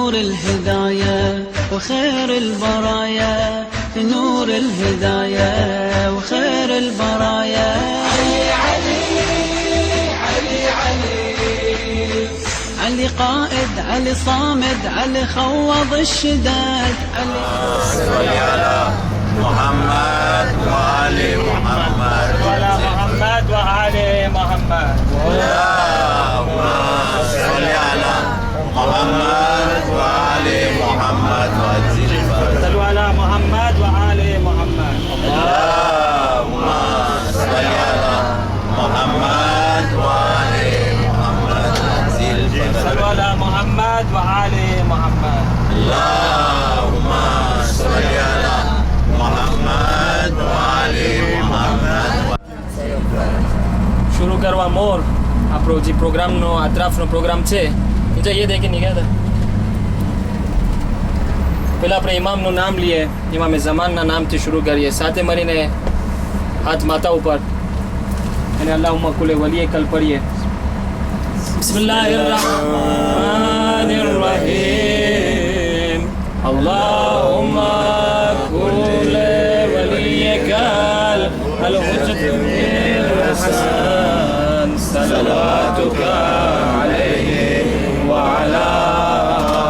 نور الهداية وخير البرايا، نور الهداية وخير البرايا. علي علي علي علي، علي قائد، علي صامد، علي خوض الشداد. علي على محمد وآل محمد، وعلى محمد وآل محمد. اللهم صل على محمد وآل محمد وأجزل الفرج. صلوا على محمد وآل محمد. اللهم صل على محمد وآل محمد وأجزل الفرج. صلوا على محمد وآل محمد. اللهم صل على محمد وآل محمد. शुरू કરવા મોર આપણો જે પ્રોગ્રામનો અતરાફનો પ્રોગ્રામ છે જઈએ દેખીને ગયા હતા. પહેલાં આપણે ઇમામનું નામ લઈએ, ઇમામે ઝમાનના નામથી શરૂ કરીએ, સાથે મળીને હાથ માથા ઉપર અને અલ્લાહુમ્મા કુલે વલીએ કલ પડીએ. બિસ્મિલ્લાહિર રહમાનિર રહીમ. અલ્લાહુમ્મા કુલે વલીએ કલ અલ હુજ્જતુલ હસન સલવાતુકા અલૈહિ وعلى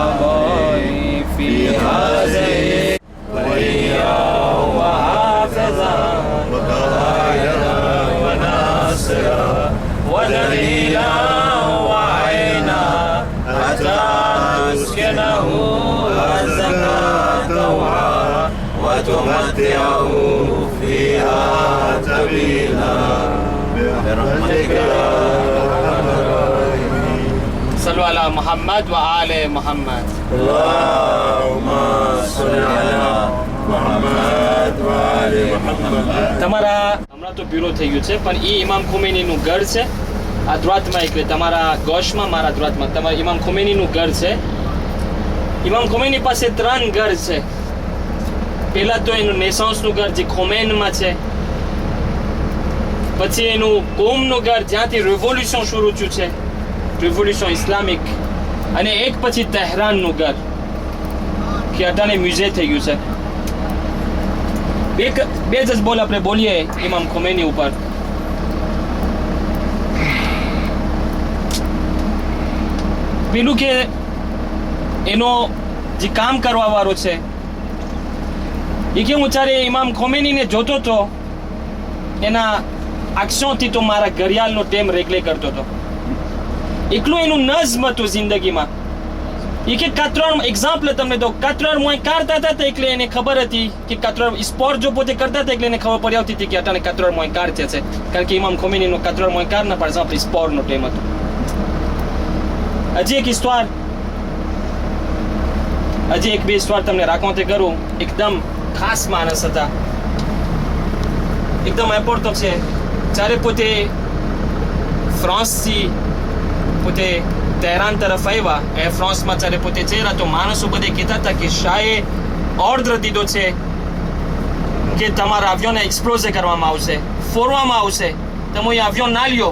آبائه في هذه وليا وحافظا وقائدا وناصرا ودليلا وعينا حتى تسكنه أرضك طوعا وتمتعه فيها طويلا برحمتك يا أرحم الراحمين. صلوا على محمد وآل محمد. اللهم صل على محمد وآل محمد. તમારા હમણાં તો બ્યુરો થઈ ગયું છે પણ એ ઇમામ ખોમેનીનું ઘર છે આ દ્વાતમાં, એટલે તમારા ગોશમાં મારા દ્વાતમાં તમારા ઇમામ ખોમેનીનું ઘર છે. ઇમામ ખોમેની પાસે 3 ઘર છે. પહેલા તો એનું નેસાંસનું ઘર જે ખોમેનમાં છે, પછી એનું કોમનું ઘર જ્યાંથી રેવોલ્યુશન શરૂ થયું છે, રેવોલ્યુશન ઇસ્લામિક, અને એક પછી તહેરાનનું ઘર કે અટાણે મ્યુઝિયમ થઈ ગયું છે. બે જ બોલ આપણે બોલીએ ઇમામ ખોમેની ઉપર. પેલું કે એનો જે કામ કરવા વાળો છે એ કે હું ચારે ઇમામ ખોમેનીને જોતો તો એના આક્ષોથી તો મારા ઘડિયાળનો ટેમ રેગલે કરતો હતો. એકલું એનું નઝમ હતું જિંદગીમાં. એ કે 4 એક્ઝામ્પલ તમને દો, 4 મોય કાઢતા હતા એટલે એને ખબર હતી કે 4 સ્પોર્ટ જો પોતે કરતા હતા એટલે એને ખબર પડી આવતી હતી કે અટાણે 4 મોય કાઢ છે, કારણ કે ઇમામ ખોમેનીનો 4 મોય કાઢના પર એક્ઝામ્પલ સ્પોર્ટનો ટેમ હતો. હજી એક હિસ્ટોર, હજી એક બે હિસ્ટોર તમને રાખવા તે કરું. એકદમ ખાસ માણસ હતા, એકદમ એપોર્ટ છે. જ્યારે પોતે ફ્રાન્સથી પોતે તહેરાન તરફ આવ્યા, એ ફ્રાન્સમાં જ્યારે પોતે ચહેરા તો માણસો બધે કહેતા હતા કે શાહે ઓર્ડર દીધો છે કે તમારા અવિયોને એક્સપ્લોઝ કરવામાં આવશે, ફોડવામાં આવશે, તમે એ અવિયો ના લ્યો.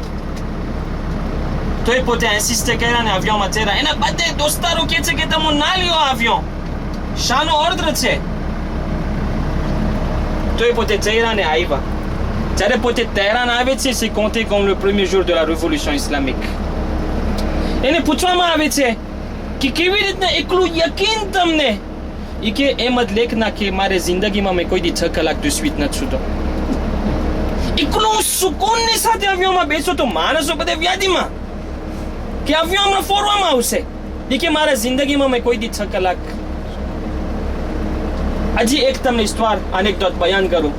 તો એ પોતે ઇન્સિસ્ટ કર્યા ને અવિયોમાં ચહેરા. એના બધે દોસ્તારો કહે છે કે તમે ના લ્યો અવિયો, શાહનો ઓર્ડર છે. તો એ પોતે ચહેરા ને આવ્યા. જ્યારે પોતે તહેરાન આવે છે, c'est compté comme le premier jour de la révolution islamique. એને પૂછવામાં આવે છે કે કેવી રીતના એકલું યકીન તમને? એ કે એમ જ લેખના કે મારે જિંદગીમાં મેં કોઈ દી 6 કલાક de suite નથી સૂતો. એકલું સુકૂનની સાથે અવ્યોમાં બેસો તો માણસો બધે વ્યાધિમાં કે અવ્યોમાં ફોડવામાં આવશે. એ કે મારા જિંદગીમાં મેં કોઈ દી 6 કલાક. હજી એક તમને હિસ્ટોર એનેક્ડોટ બયાન કરું.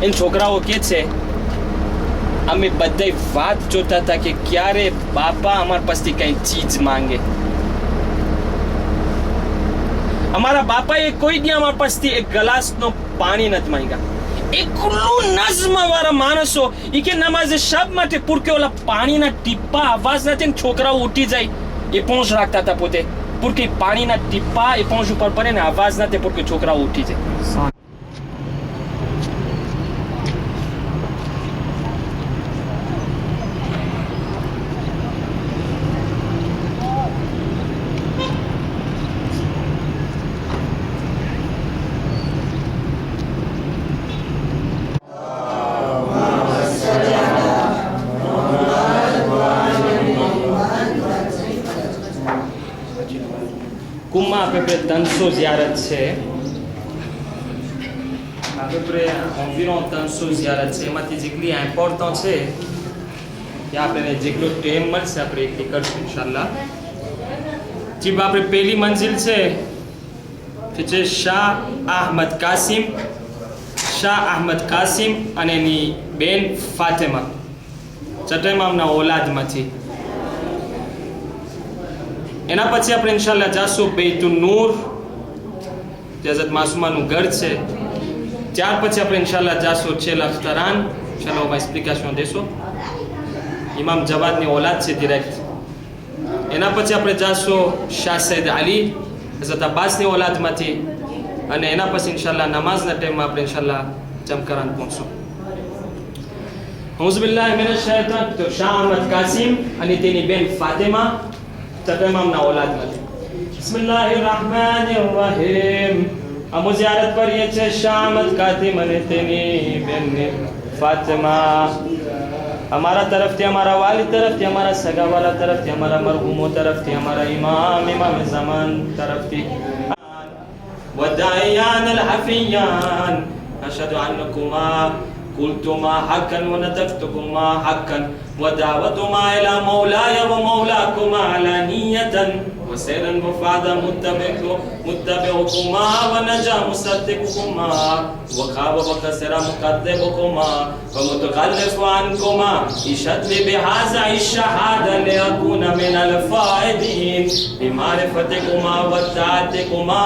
એ છોકરાઓ કે છે અમે બધા વાત જોતા હતા કે ક્યારે બાપા અમારા પાસેથી કઈ ચીજ માંગે. અમારા બાપાએ કોઈ દી અમારા પાસેથી એક ગ્લાસનો પાણી નથી માંગ્યા. એકલું નઝમ વાળા માણસો. એ કે નમાઝે શબ માટે પૂરકે ઓલા પાણીના ટીપા અવાજ નથી ને છોકરાઓ ઉઠી જાય એ પહોંચ રાખતા હતા પોતે. પૂરકે પાણીના ટીપા એ પહોંચ ઉપર પડે ને અવાજ નથી પૂરકે છોકરાઓ ઉઠી જાય. peu près 300 ziyarat છે. À peu près environ 300 ziyarat છે. એમાંથી જેટલી ઇમ્પોર્ટન્ટ છે કે આપણે જેટલો ટાઈમ મળશે આપણે એટલી કરશું ઇન્શાલ્લાહ. જીબ આપણે પહેલી મંજિલ છે કે છે શાહ અહમદ કાસિમ અને એની બેન ફાતેમા ચટેમામના ઓલાદમાંથી. એના પછી આપણે ઇન્શાલ્લાહ જાશું બેતુન નૂર જે હઝરત માસુમાનું ઘર છે. ત્યાર પછી આપણે ઇન્શાલ્લાહ જાશું છેલ અખ્તરાન. ચાલો હું એક્સપ્લિકેશન દેશો. ઇમામ જવાદની ઓલાદ છે ડિરેક્ટ. એના પછી આપણે જાશું શાહ સૈયદ અલી હઝરત અબ્બાસની ઓલાદમાંથી. અને એના પછી ઇન્શાલ્લાહ નમાઝના ટાઈમમાં આપણે ઇન્શાલ્લાહ જમકરાન પહોંચશું. અઉઝુ બિલ્લાહિ મિનશ શૈતાન. તો શાહ અહમદ કાસિમ અને તેની બેન ફાતિમા ચટેમામના ઓલાદમાંથી. બિસ્મિલ્લાહિર રહમાનિર રહીમ. हम ज़ियारत पर ये छे शाह अहमद कासिम અને તેની બેન ફાતિમા. हमारा तरफ थी, हमारा वालिद तरफ थी, हमारा सगा वाला तरफ थी, हमारा मरहूमों तरफ थी, हमारा इमाम ज़मान तरफ थी. वदायान अलहफियान अशहदु अन्नकुमा قلتما حقا ونطقتكما حقا ودعوتما إلى مولاي ومولاكما علانية وسيرا وفادا متبعكما ونجا مصدقكما وخاب وخسر مكذبكما ومتخلف عنكما اشهد لي بهذا الشهادة لأكون من الفائزين بمعرفتكما وطاعتكما.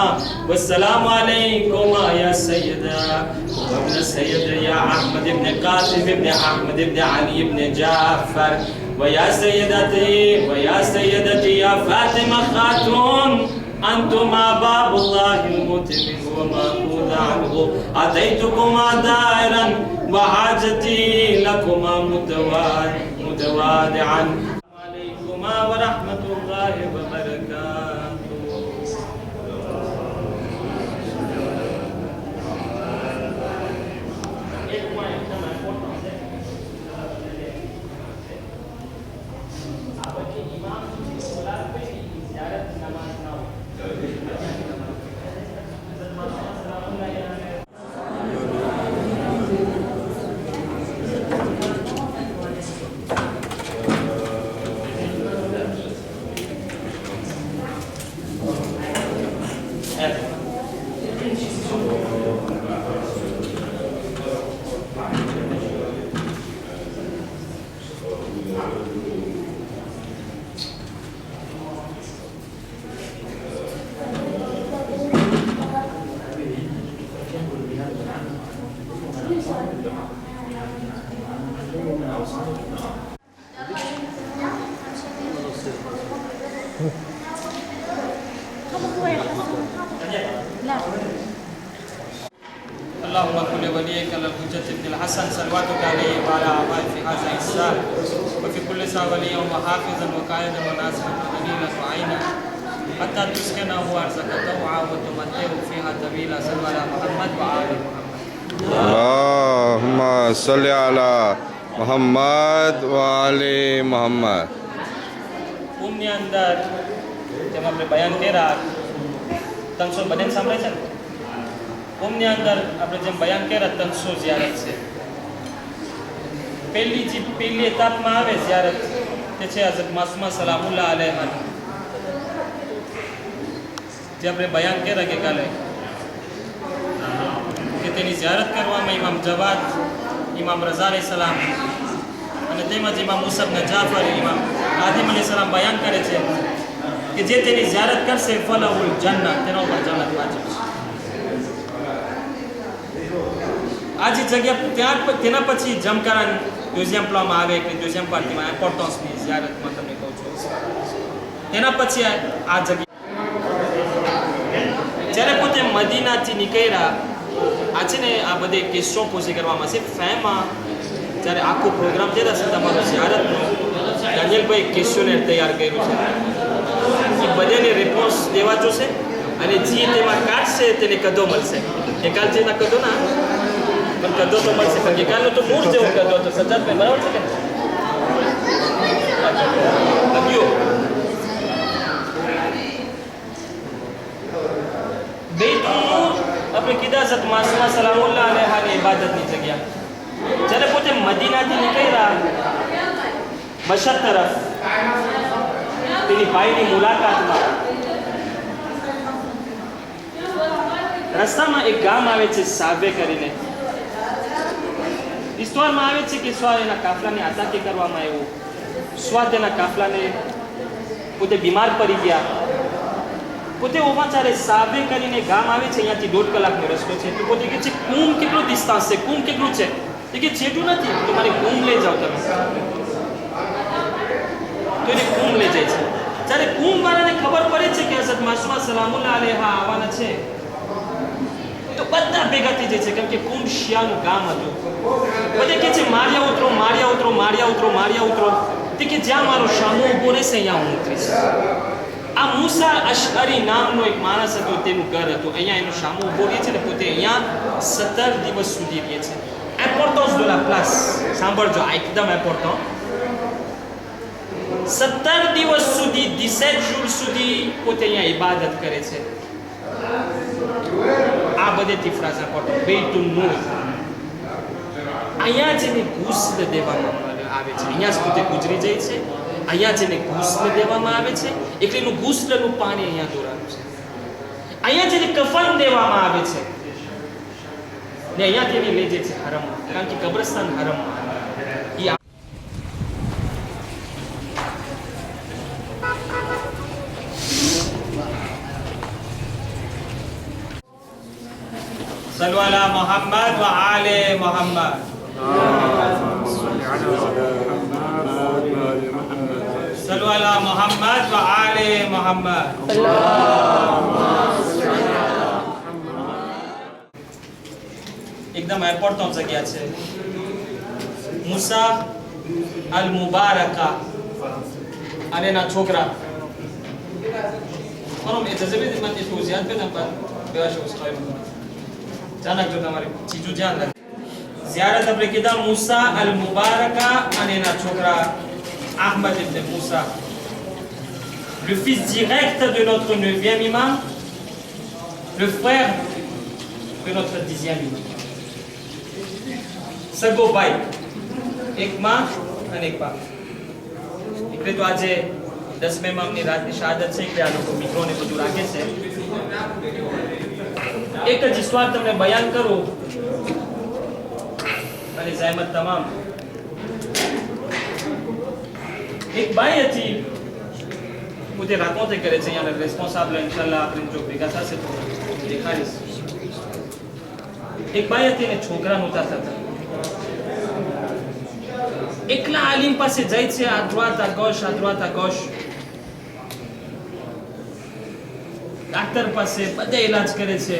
والسلام عليكما يا سيدا وابن السيد يا أحمد بن قاسم بن أحمد بن علي بن جعفر ويا سيدتي يا فاطمة خاتون أنتما باب الله المتمم ومأخوذ عنه. أتيتكما دائرا وحاجتي لكما متوادعا. عليكما ورحمة الله وبركاته. اللهم كل وليك الحجة بن الحسن صلواتك عليه وعلى آبائه في هذا الساعة وفي كل ساعة وليا وحافظا وقائدا وناصرا ودليلا وعينا حتى تسكنه أرزك طوعا وتمتعه فيها طويلا. صل على محمد وآل محمد. اللهم صل على محمد وآل محمد. ની અંદર જેમ આપણે બયાન કર્યા 300 બને સાંભળે છે ને. ઓમની અંદર આપણે જેમ બયાન કર્યા 300 ઝિયારત છે. પહેલી એતાપમાં આવે ઝિયારત તે છે હઝરત માસુમા સલામુલ્લાહ અલૈહા જે આપણે બયાન કર્યા કે કાલે કે તેની ઝિયારત કરવામાં ઇમામ જવાદ, ઇમામ રઝા અલૈહિસ્સલામ અને તેમજ ઇમામ મુસબ નજાફર, ઇમામ આદિમ અલૈહિસ્સલામ બયાન કરે છે કે જે તેની ઝિયારત કરશે ફલહુલ જન્નત, તેનો પર જન્નત વાજિબ છે. આ જે જગ્યા તેના પછી જમકરાન મ્યુઝિયમ પ્લાનમાં આવે કે મ્યુઝિયમ પાર્ટીમાં ઇમ્પોર્ટન્સની ઝિયારતમાં તમને કહું છું. તેના પછી આ જગ્યા જ્યારે પોતે મદીનાથી નીકળ્યા આ છે ને આ બધે કિસ્સો પૂછી કરવામાં છે. ફેમાં જ્યારે આખો પ્રોગ્રામ જે થશે તમારો ઝિયારતનો દાનિયલભાઈ કિસ્સોને તૈયાર કર્યું છે. એ બધાને રિસ્પોન્સ દેવા જોશે અને જે તેમાં કાઢશે તેને કદો મળશે. એકાલ જેના કદો ના પણ કદો તો મળશે. પણ એકાલનો તો મૂળ જેવો કદો તો સજ્જાદભાઈ બરાબર છે કે લગ્યો આપણે કીધા હઝરત માસુમા સલામુલ્લાહ અલૈહાની ઇબાદતની જગ્યા. જ્યારે પોતે મદીનાથી નીકળ્યા મશહદ તરફ તેની ભાઈની મુલાકાતમાં રસ્તામાં એક ગામ આવે છે સાબે કરીને. ઈસ્તવારમાં આવે છે કે સ્વા એના કાફલાને આતંકી કરવામાં આવ્યો, સ્વા તેના કાફલાને પોતે બીમાર પડી ગયા. પોતે ઓમાચારે સાબે કરીને ગામ આવે છે, અહીંયાથી 1.5 કલાકનો રસ્તો છે. તો પોતે કહે છે કુંભ કેટલો ડિસ્ટન્સ છે, કુંભ કેટલું છે? તો કે જેટલું નથી, તો મારે કુંભ લઈ જાઓ તમે. તો એને કુંભ લઈ જાય છે. જ્યારે કુંભ વાળાને ખબર પડે છે કે હઝરત માસુમા સલામુલ્લાહ અલૈહા આવવાના છે, તો બધા ભેગા થઈ જાય છે, કેમ કે કુંભ શિયાનું ગામ હતું. બધે કહે છે માળિયા ઉતરો, માળિયા ઉતરો, માળિયા ઉતરો, માળિયા ઉતરો. તે કે જ્યાં મારો શામો ઉભો રહેશે અહીંયા હું ઉતરીશ. આ મૂસા અશઅરી નામનો એક માણસ હતો, તેનું ઘર હતું અહીંયા. એનો શામો ઉભો રહે છે ને પોતે અહીંયા 17 દિવસ સુધી રહે છે. importance de la place, સાંભળજો, આ એકદમ ઇમ્પોર્ટન્ટ. 17 દિવસ સુધી 17 jours સુધી પોતે અહીંયા ઇબાદત કરે છે. આ બધેથી ફ્રાઝ ઇમ્પોર્ટન્ટ. બેતુન નૂર, અહીંયા જેને ગુસ્લ દેવામાં આવે છે, અહીંયા જ પોતે ગુજરી જાય છે. અહીંયા જેને ગુસ્લ દેવામાં આવે છે, એકલીનું ગુસ્લનું પાણી અહીંયા દોરાનું છે. અહીંયા જેને કફન દેવામાં આવે છે ને અહીંયા તેની લઈ જાય છે હરમ, કારણ કે કબ્રસ્તાન હરમમાં. صلوا على محمد وآل محمد. صلوا على محمد وآل محمد. એકદમ ઇમ્પોર્ટન્ટ જગ્યા છે. મૂસા અલ મુબારકા અને એના છોકરા કોનો એ જજબી માં તે શું યાદ કરે ને પર બેવા શો સ્ટોરી જાનક જો તમારી ચીજુ ધ્યાન રાખ. ઝિયારત આપણે કીધા મૂસા અલ મુબારકા અને એના છોકરા Ahmad ibn Moussa, le fils direct de notre 9e imam, le frère de notre 10e imam. સગો ભાઈ, એક માં અને એક બાપ. એટલે તો આજે 10મે ઇમામની રાતની શહાદત છે કે આ લોકો મિત્રોને બધું રાખે છે. એક જ ઇસ્વાર તમને બયાન કરું અને જહેમત તમામ. એક બાઈ હતી, પોતે રાકોતે કરે છે, અહીંયા રેસ્પોન્સાબલ ઇન્શાલ્લાહ આપણે જો ભેગા થશે તો દેખાડીશ. એક બાઈ હતી ને છોકરા નહોતા થતા. એકલા આલિમ પાસે જાય છે, આ droite à gauche, à droite à gauche. Doctor પાસે બધે ઇલાજ કરે છે.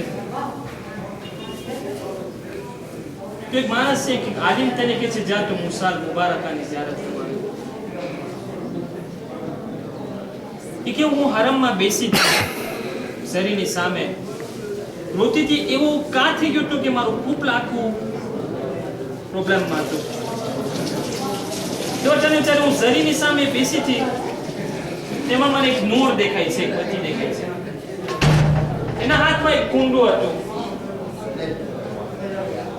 તો એક માણસ છે, એક આલિમ તેને કહે છે જા તો મૂસા અલ મુબારકાની ઝિયારત કરવાની. એ કે હું હરમમાં બેસી શરીરની સામે રોતી હતી. એવું કાં થઈ ગયું હતું કે મારું કુપલ આખું પ્રોબ્લેમમાં હતું. તો જ્યારે હું શરીરની સામે બેસી હતી તેમાં મને એક નૂર દેખાય છે, એક બત્તી દેખાય છે. એના હાથમાં એક કુંડું હતું,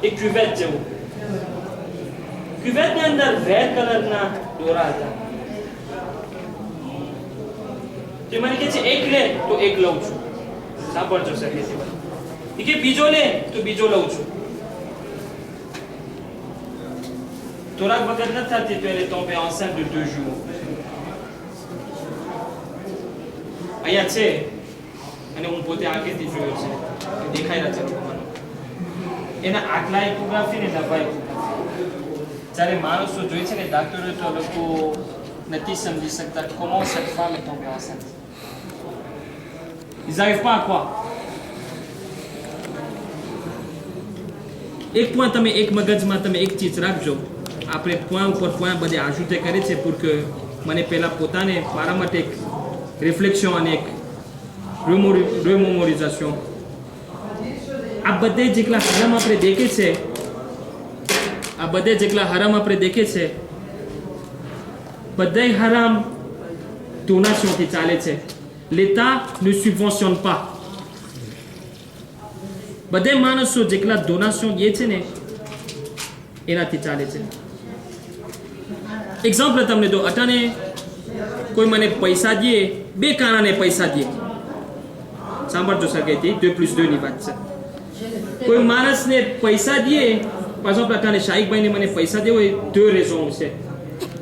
એક ક્યુવેટ જેવું. ક્યુવેટની અંદર રેડ કલરના દોરા હતા. તે મને કહે છે એક લે તો એક લઉં છું. સાંભળજો સર, કે બીજો લે તો બીજો લઉં છું. તોરાક વગર નથી થતી, તો elle est tombée enceinte de 2 jours. અહીંયા છે અને હું પોતે આંખેથી જોયો છે, દેખાયેલા છે લોકો મને. એના આટલા ઇકોગ્રાફી ને ડબ્બા ઇકોગ્રાફી. જ્યારે માણસો જોઈ છે ને ડાક્ટરો, તો લોકો નથી સમજી શકતા comment cette femme est tombée enceinte. Ils n'arrivent pas à croire. એક point તમે એક મગજમાં તમે એક ચીજ રાખજો. આપણે point ઉપર point બધે આજુતે કરે છે pour que મને પહેલા પોતાને મારા માટે એક રિફ્લેક્શન અને એક remémorisation. આ બધે જેટલા હરામ આપણે દેખે છે, આ બધે જેટલા હરામ આપણે દેખે છે, બધાય હરામ ડોનેશનથી ચાલે છે. L'État ne subventionne pas. બધે માણસો જેટલા ડોનેશન દે છે ને એનાથી ચાલે છે. એક્ઝામ્પલ તમને દો, અટાણે કોઈ મને પૈસા દે, બે કારણે પૈસા દે. સાંભળજો સર, કે 2+2 ની વાત છે. કોઈ માણસને પૈસા દે, પાછો પ્રકારે શાહિકભાઈને મને પૈસા દેવો એ 2 રેઝોન છે.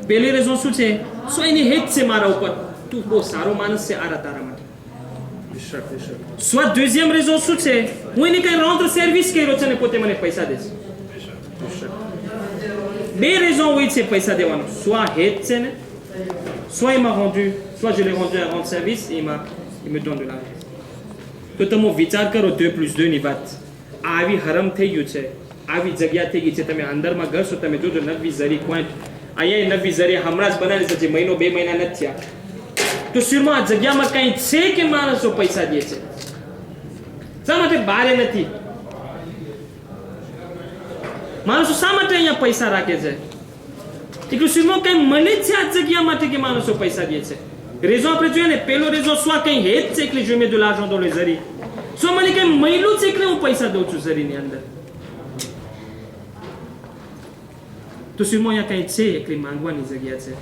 પહેલી રેઝોન શું છે? સો એની હેત છે મારા ઉપર, તું બહુ સારો માણસ છે આરા તારા માટે. સ્વ દ્વિતીય રેઝોન શું છે? હું એને કઈ રોંગ સર્વિસ કર્યો છે ને પોતે મને પૈસા દે છે. બે રેઝોન હોય છે પૈસા દેવાનો. soit હેત છે ને, soit il m'a rendu, soit je l'ai rendu un rendre service et il me donne de l'argent. તો તમે વિચાર કરો 2+2 ની વાત. આવી હરમ થઈ ગયું છે, આવી જગ્યા થઈ ગઈ છે. તમે અંદરમાં ઘરશો, તમે જોજો નવી ઝરી પોઈન્ટ, અહીંયા નવી ઝરી હમણાં જ બનાવી છે, મહિનો 2 મહિના નથી થયા. તો શરૂમાં આ જગ્યામાં કંઈ છે કે માણસો પૈસા દે છે? શા માટે બારે નથી? માણસો શા માટે અહીંયા પૈસા રાખે છે? એટલું શરૂમાં કંઈ મળે છે આ જગ્યા માટે કે માણસો પૈસા દે છે? રેઝો આપણે જોઈએ ને, પેલો રેઝો સ્વા કંઈ હેત છે એટલે જો મેં તો લાજો તો ઝરી સો મને કંઈ મળ્યું છે એટલે હું પૈસા દઉં છું ઝરીની અંદર. તો શરૂમાં અહીંયા કંઈ છે એટલે માંગવાની જગ્યા છે.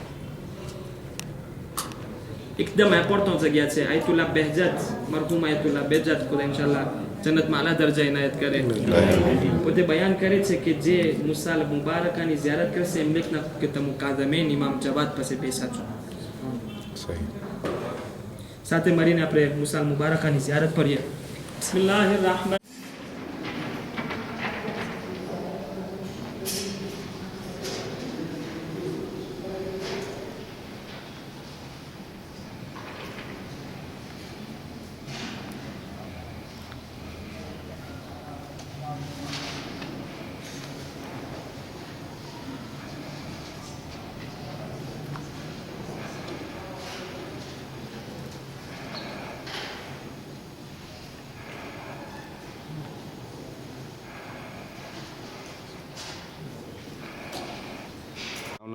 એકદમ ઇમ્પોર્ટન્ટ જગ્યા છે. આયતુલ્લાહ બહેજાત, મરહૂમ આયતુલ્લાહ બહેજાત, ખુદા ઇન્શાઅલ્લાહ જન્નતમાં આલા દરજા ઇનાયત કરે. પોતે બયાન કરે છે કે જે મુસાલ મુબારકાની ઝિયારત કરશે એમને કે તમે કાદમેન ઇમામ જવાદ પાસે બેસા છો. સાથે મળીને આપણે મુસાલ મુબારકાની ઝિયારત કરીએ. બિસ્મિલ્લાહિર rahman.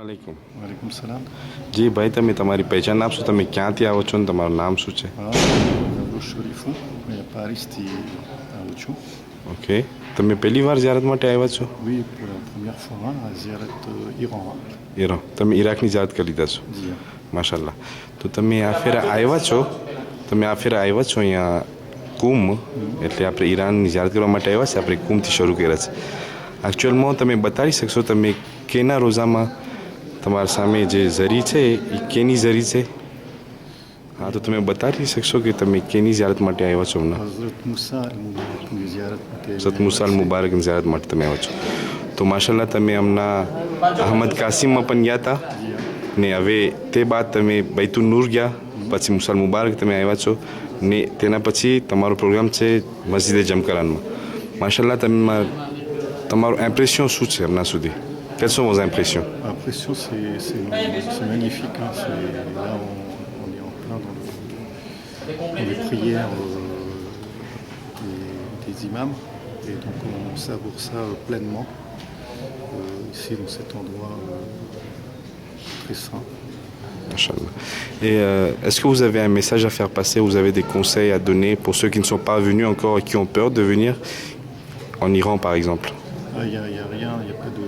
વાલેકુમ. વાલેકુમ સલામ. જી ભાઈ, તમે તમારી પહેચાન આપશો? તમે ક્યાંથી આવો છો ને તમારું નામ શું છે? શરીફું, મેં પારિસથી આવું છું. ઓકે, તમે પહેલી વાર ઝિયારત માટે આવ્યા છો? Oui, pour la première fois à ઝિયારત ઈરાન. ઈરાન. તમે ઈરાકની ઝિયારત કરી લીધા છો? જી. માશાલ્લાહ. તો તમે આ ફેરા આવ્યા છો, અહીંયા કુમ, એટલે આપણે ઈરાનની ઝિયારત કરવા માટે આવ્યા છે. આપણે કુમથી શરૂ કર્યા છે. એકચ્યુઅલમાં તમે બતાવી શકશો તમે કેના રોઝામાં તમારા સામે જે ઝરી છે એ કેની ઝરી છે? હા, તો તમે બતાવી શકશો કે તમે કેની ઝિયારત માટે આવ્યા છો હમણાં? હઝરત મુસા અલ-મુબારકની ઝિયારત માટે. હઝરત મુસા અલ-મુબારકની ઝિયારત માટે તમે આવ્યા છો. તો માશાલ્લાહ, તમે હમણાં અહમદ કાસિમમાં પણ ગયા હતા ને હવે તે બાદ તમે બૈતુલ નૂર ગયા, પછી મુસા અલ-મુબારક તમે આવ્યા છો ને તેના પછી તમારો પ્રોગ્રામ છે મસ્જિદે જમકરાનમાં. માશાલ્લાહ, તમારું ઇમ્પ્રેશન શું છે હમણાં સુધી? Quelles sont vos impressions? L'impression, c'est magnifique. Hein. Là, on est en plein dans les prières des imams. Et donc, on savoure ça pleinement ici, dans cet endroit très saint. Machallah. Et est-ce que vous avez un message à faire passer? Vous avez des conseils à donner pour ceux qui ne sont pas venus encore et qui ont peur de venir en Iran, par exemple? Il n'y a rien, il n'y a pas de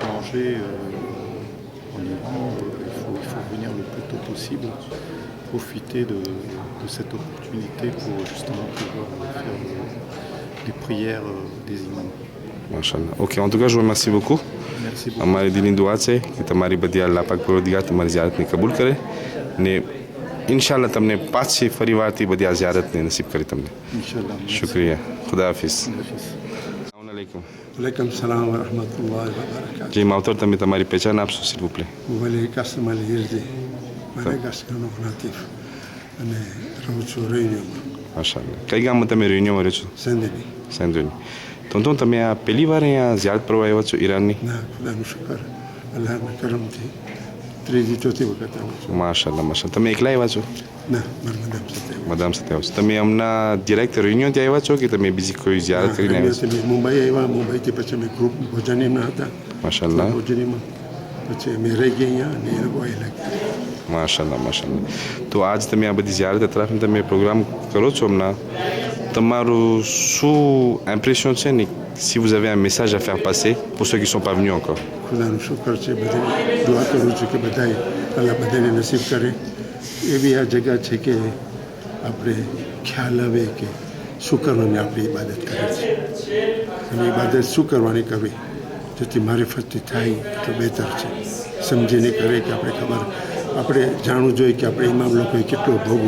danger en Iran. Il faut venir le plus tôt possible, profiter de cette opportunité pour justement pouvoir faire les prières des imams. Machallah. Ok, en tout cas, je vous remercie beaucoup. Merci beaucoup. અમારી દિલની દુઆ છે કે તમારી બધી અલ્લાહ પાક પરવરદિગાર તમારી ઝિયારતને કબૂલ કરે ને ઇન્શાલ્લાહ તમને પાછી ફરીવારથી બધી આ ઝિયારતને નસીબ કરે તમને. Inch'Allah. શુક્રિયા. ખુદા Hafiz. Assalamu alaikum salam wa rahmatullahi wa barakatuh. જી માવતર, તમે તમારી પહેચાન આપશો s'il vous plaît? Wali Qasim al-Yildi, Wali Qasim Natif, અને રહું છું રેન્યુમાં, માશાલ્લાહ. કઈ ગામમાં તમે રેન્યુમાં રહો છો? સેન્ડની. સેન્ડોની. તો તમે આ પહેલી વાર અહીંયા ઝિયારત કરવા આવ્યા છો ઈરાનની? ના, ખુદાનું શુકર, અલ્લાહના કરમથી ત્રીજી ચોથી વખત આવું છું. માશાલ્લાહ, માશાલ્લાહ. તમે એકલા આવ્યા છો? ના, મારા મદામ સાથે આવ્યો. મદામ સાથે આવ્યા છો. તમે હમણાં ડિરેક્ટ રેન્યુથી આવ્યા છો કે તમે બીજી કોઈ ઝિયારત કરીને આવ્યા છો? રેન્યુથી મુંબઈ આવ્યા, મુંબઈથી પછી અમે ગ્રુપ ભોજનીમાં હતા. માશાલ્લાહ. ભોજનીમાં પછી અમે રહી ગયા અહીંયા અને એ લોકો આવી લાગ્યા. માશાલ્લાહ, માશાલ્લાહ. તો આજ તમે આ બધી ઝિયારત અતરાફને તમે પ્રોગ્રામ કરો છો હમણાં, તમારું શું ઇમ્પ્રેશન છે ને si vous avez un message à faire passer pour ceux qui ne sont pas venus encore. ખુદાનું Shukar છે, બધે દુઆ કરું છું કે બધાએ અલ્લાહ બધાને નસીબ કરે. એવી આ જગા છે કે આપણે ખ્યાલ આવે કે શું કરવાની આપણી ઇબાદત કરે છે અને ઇબાદત શું કરવાની કરવી જેથી મારિફતથી થાય એટલું બહેતર છે. સમજીને કરે કે આપણે ખબર આપણે જાણવું જોઈએ કે આપણે ઇમામ લોકોએ કેટલો ભોગ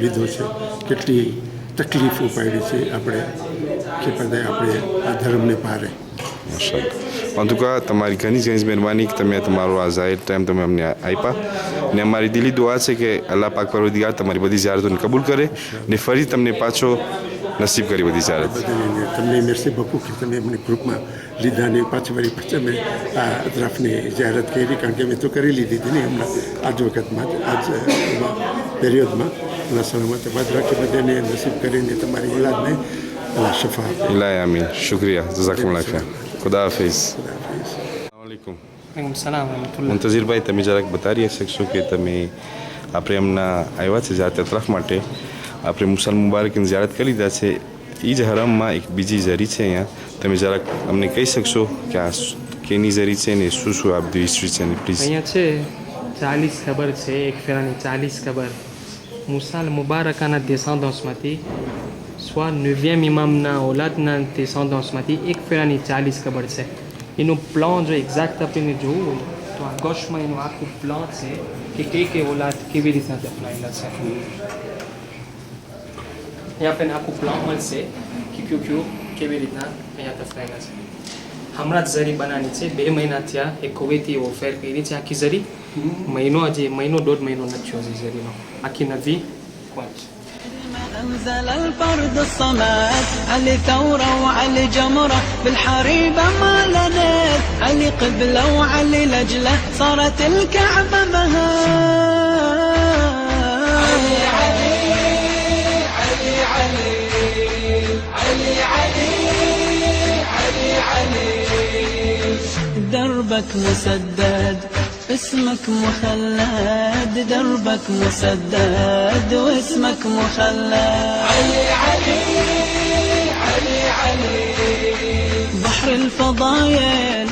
લીધો છે, કેટલી તકલીફો પાડી છે આપણે કે બધાએ આપણે આ ધર્મને પારે. En tout cas, તમારી ઘણી ઘણી મહેરબાની કે તમે તમારો આ જાહેર ટાઈમ તમે અમને આપ્યા ને અમારી દિલી દુઆ છે કે અલ્લાહ પાક પરવરદિગાર તમારી બધી ઝિયારતોને કબૂલ કરે ને ફરી તમને પાછો નસીબ કરી બધી ઝિયારત. તમને મેરસી બકુ કે તમે અમને ગ્રુપમાં લીધા ને પાછી અમે આ અતરાફની ઝિયારત કરી, કારણ કે અમે તો કરી લીધી હતી ને હમણાં આજ વખતમાં આજ પેરિયડમાં. અલ્લાહ સલામત બાદ રાખી બધાને નસીબ કરીને તમારી ઓલાદને અલ્લાહ શફા આપે. ઇલાહી આમીન. શુક્રિયા. જઝાકુમુલ્લાહ ખૈર. ખુદા હાફિઝ. અસલામુઅલૈકુમ. વાલેકુમ સલામ વરહમતુલ્લાહ. મુંતઝિરભાઈ, તમે જરાક બતાવી શકશો કે તમે આપણે હમણાં આવ્યા છે ઝિયારત અતરાફ માટે, આપણે મુસલ મુબારકની ઝિયારત કરી લીધા છે. એ જ હરામમાં એક બીજી ઝરી છે અહીંયા, તમે જરાક અમને કહી શકશો કે આ કેની ઝરી છે ને શું શું આ બધી હિસ્ટ્રી છે ને પ્લીઝ. અહીંયા છે 40 કબર છે, એક ફેરાની 40 કબર મુસાલ મુબારકાના દેસાંદોસમાંથી સ્વા 9 ઇમામના ઓલાદના દેસાંદોસમાંથી એક ફેરાની 40 કબર છે. એનું પ્લાન જો એક્ઝેક્ટ આપણે જોવું હોય તો આ ગોશમાં એનું આખું પ્લાન છે કે કઈ ઓલાદ કેવી રીતના દફનાયેલા છે. અહીંયા આપણને આખું પ્લાન મળશે કે કયું કેવી રીતના અહીંયા દફનાયેલા છે. હમણાં જ ઝરી બનાવી છે, 2 મહિના થયા. એક કુવૈતી ઓફેર કરી છે આખી ઝરી. મહિનો 1.5 મહિનો નથી થયો છે ઝરીનો. આખી નવી કોચ. أنزل الفرد الصمد علي ثورة وعلي جمرة بالحريبة ما لنت علي قبلة وعلي لجلة صارت الكعبة بهاء. علي علي علي علي علي علي علي علي دربك مسدد اسمك مخلد، دربك مسدد واسمك مخلد. علي علي علي علي بحر الفضايل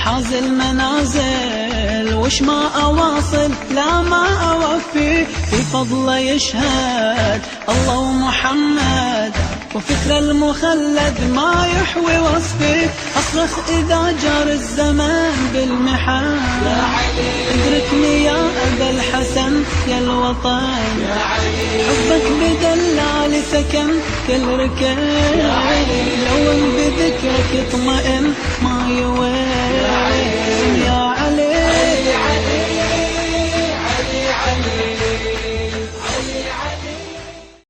حاز المنازل، وش ما أواصل لا ما أوفي، في فضله يشهد الله ومحمد، وفكر المخلد ما يحوي وصفي. أصرخ إذا جار الزمان بالمحن، يا علي ادركني يا أبا الحسن يا الوطن، يا علي حبك بدلال سكن كل ركن، يا علي لو بذكرك اطمئن ما